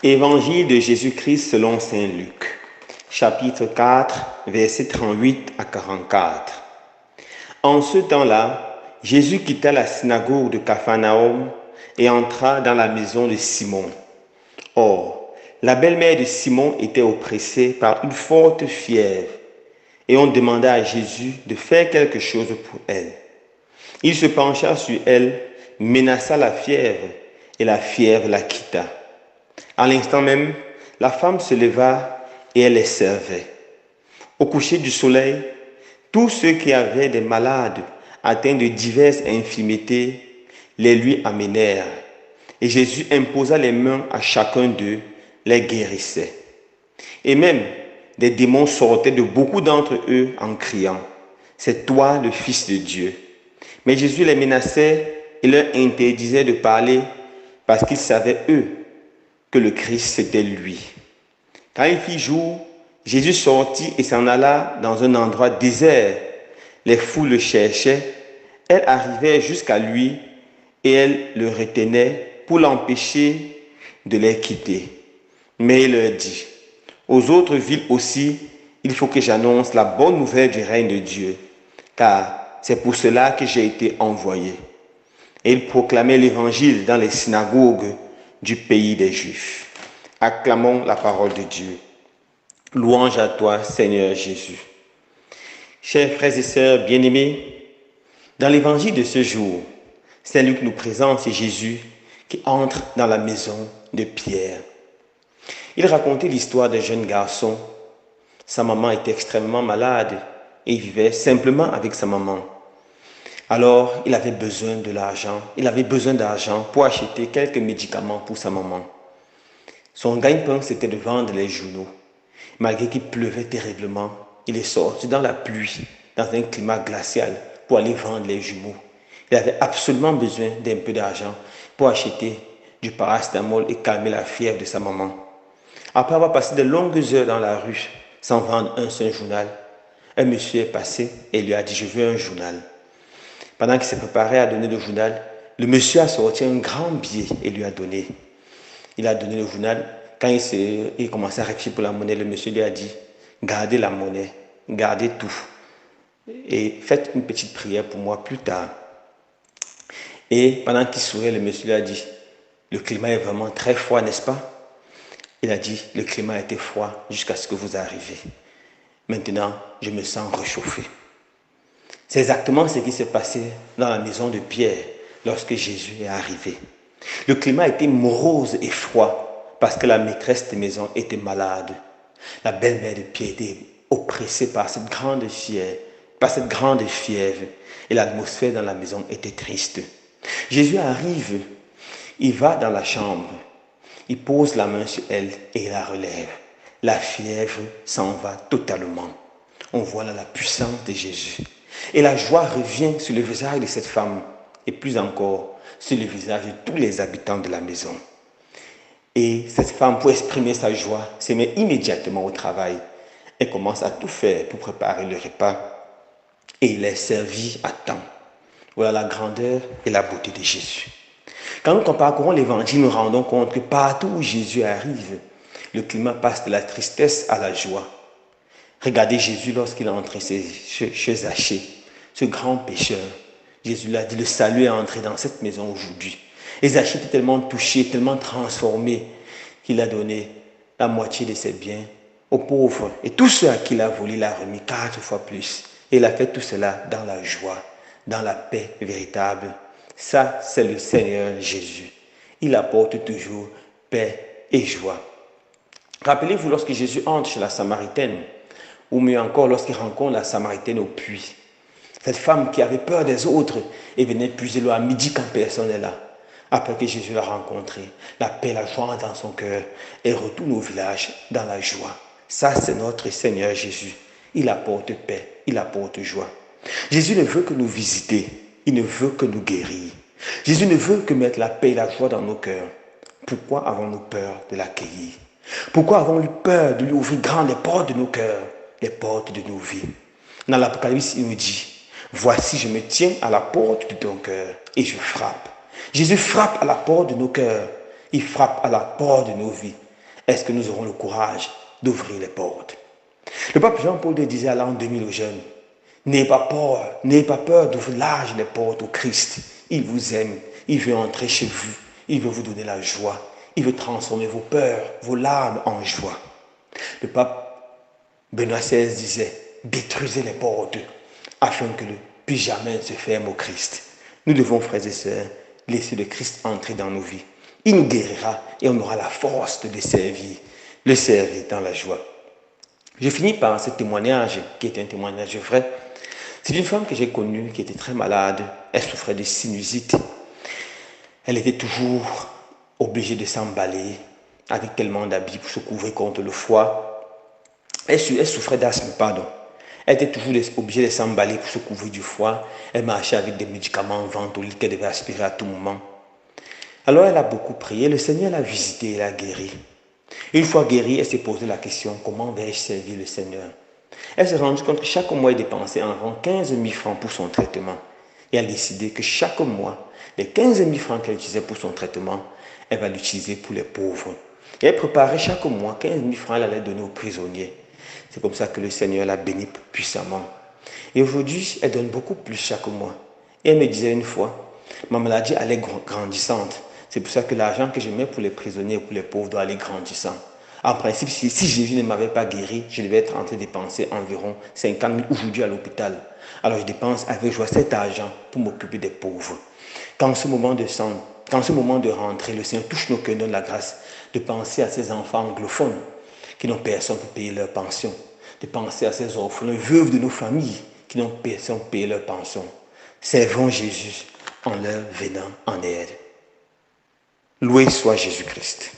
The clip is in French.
Évangile de Jésus-Christ selon saint Luc, chapitre 4, versets 38 à 44. En ce temps-là, Jésus quitta la synagogue de Capharnaüm et entra dans la maison de Simon. Or, la belle-mère de Simon était oppressée par une forte fièvre, et on demanda à Jésus de faire quelque chose pour elle. Il se pencha sur elle, menaça la fièvre, et la fièvre la quitta. À l'instant même, la femme se leva et elle les servait. Au coucher du soleil, tous ceux qui avaient des malades atteints de diverses infirmités les lui amenèrent. Et Jésus imposa les mains à chacun d'eux, les guérissait. Et même des démons sortaient de beaucoup d'entre eux en criant, « C'est toi le Fils de Dieu ». Mais Jésus les menaçait et leur interdisait de parler parce qu'ils savaient, eux, que le Christ c'était lui. Quand il fit jour, Jésus sortit et s'en alla dans un endroit désert. Les foules le cherchaient. Elles arrivaient jusqu'à lui et elles le retenaient pour l'empêcher de les quitter. Mais il leur dit, aux autres villes aussi, il faut que j'annonce la bonne nouvelle du règne de Dieu, car c'est pour cela que j'ai été envoyé. Et il proclamait l'évangile dans les synagogues du pays des Juifs. Acclamons la parole de Dieu. Louange à toi, Seigneur Jésus. Chers frères et sœurs bien-aimés, dans l'évangile de ce jour, Saint Luc nous présente Jésus qui entre dans la maison de Pierre. Il racontait l'histoire d'un jeune garçon. Sa maman était extrêmement malade et il vivait simplement avec sa maman. Alors, il avait besoin de l'argent. Il avait besoin d'argent pour acheter quelques médicaments pour sa maman. Son gagne-pain, c'était de vendre les journaux. Malgré qu'il pleuvait terriblement, il est sorti dans la pluie, dans un climat glacial, pour aller vendre les jumeaux. Il avait absolument besoin d'un peu d'argent pour acheter du paracétamol et calmer la fièvre de sa maman. Après avoir passé de longues heures dans la rue sans vendre un seul journal, un monsieur est passé et lui a dit « Je veux un journal ». Pendant qu'il s'est préparé à donner le journal, le monsieur a sorti un grand billet et lui a donné. Il a donné le journal. Quand il commençait à réfléchir pour la monnaie, le monsieur lui a dit « Gardez la monnaie, gardez tout. Et faites une petite prière pour moi plus tard. » Et pendant qu'il souriait, le monsieur lui a dit « Le climat est vraiment très froid, n'est-ce pas ?» Il a dit « Le climat était froid jusqu'à ce que vous arriviez. Maintenant, je me sens réchauffé. » C'est exactement ce qui s'est passé dans la maison de Pierre lorsque Jésus est arrivé. Le climat était morose et froid parce que la maîtresse de maison était malade. La belle-mère de Pierre était oppressée par cette grande fièvre et l'atmosphère dans la maison était triste. Jésus arrive, il va dans la chambre, il pose la main sur elle et il la relève. La fièvre s'en va totalement. On voit là la puissance de Jésus. Et la joie revient sur le visage de cette femme et plus encore sur le visage de tous les habitants de la maison. Et cette femme, pour exprimer sa joie, se met immédiatement au travail. Elle commence à tout faire pour préparer le repas et il est servi à temps. Voilà la grandeur et la beauté de Jésus. Quand nous parcourons l'évangile, nous nous rendons compte que partout où Jésus arrive, le climat passe de la tristesse à la joie. Regardez Jésus lorsqu'il est entré chez Zachée, ce grand pécheur. Jésus l'a dit, le salut est entré dans cette maison aujourd'hui. Et Zachée était tellement touché, tellement transformé, qu'il a donné la moitié de ses biens aux pauvres. Et tous ceux à qui il a volé, il a remis 4 fois plus. Et il a fait tout cela dans la joie, dans la paix véritable. Ça, c'est le Seigneur Jésus. Il apporte toujours paix et joie. Rappelez-vous lorsque Jésus entre chez la Samaritaine, ou mieux encore lorsqu'il rencontre la Samaritaine au puits. Cette femme qui avait peur des autres et venait puiser l'eau à midi quand personne n'est là. Après que Jésus l'a rencontré, la paix, la joie dans son cœur, elle retourne au village dans la joie. Ça, c'est notre Seigneur Jésus. Il apporte paix, il apporte joie. Jésus ne veut que nous visiter, il ne veut que nous guérir. Jésus ne veut que mettre la paix et la joie dans nos cœurs. Pourquoi avons-nous peur de l'accueillir? Pourquoi avons-nous peur de lui ouvrir grand les portes de nos cœurs, les portes de nos vies? Dans l'Apocalypse, il nous dit, « Voici, je me tiens à la porte de ton cœur et je frappe. » Jésus frappe à la porte de nos cœurs. Il frappe à la porte de nos vies. est-ce que nous aurons le courage d'ouvrir les portes? Le pape Jean-Paul II disait à l'an 2000 aux jeunes, n'ayez pas peur d'ouvrir large les portes au Christ. Il vous aime, il veut entrer chez vous, il veut vous donner la joie, il veut transformer vos peurs, vos larmes en joie. Le pape Benoît XVI disait, détruisez les portes afin que le plus jamais ne se ferme au Christ. Nous devons, frères et sœurs, laisser le Christ entrer dans nos vies. Il nous guérira et on aura la force de le servir dans la joie. Je finis par ce témoignage qui est un témoignage vrai. C'est une femme que j'ai connue qui était très malade. Elle souffrait de sinusite. Elle était toujours obligée de s'emballer avec tellement d'habits pour se couvrir contre le froid. Elle souffrait d'asthme, pardon. Elle était toujours obligée de s'emballer pour se couvrir du froid. Elle marchait avec des médicaments ventolins qu'elle devait aspirer à tout moment. Alors elle a beaucoup prié. Le Seigneur l'a visitée et l'a guérie. Une fois guérie, elle s'est posé la question, comment vais-je servir le Seigneur? Elle s'est rendue compte que chaque mois, elle dépensait environ 15 000 francs pour son traitement. Et elle a décidé que chaque mois, les 15 000 francs qu'elle utilisait pour son traitement, elle va l'utiliser pour les pauvres. Et elle préparait chaque mois 15 000 francs, elle allait donner aux prisonniers. C'est comme ça que le Seigneur l'a bénie puissamment. Et aujourd'hui, elle donne beaucoup plus chaque mois. Et elle me disait une fois, ma maladie allait grandissante. C'est pour ça que l'argent que je mets pour les prisonniers et pour les pauvres doit aller grandissant. En principe, si Jésus ne m'avait pas guéri, je devais être en train de dépenser environ 50 000 aujourd'hui à l'hôpital. Alors je dépense avec joie cet argent pour m'occuper des pauvres. Quand ce moment de rentrée, le Seigneur touche nos cœurs, donne la grâce de penser à ces enfants anglophones qui n'ont personne pour payer leur pension, de penser à ces orphelins, veuves de nos familles qui n'ont personne pour payer leur pension. Servons Jésus en leur venant en aide. Loué soit Jésus-Christ.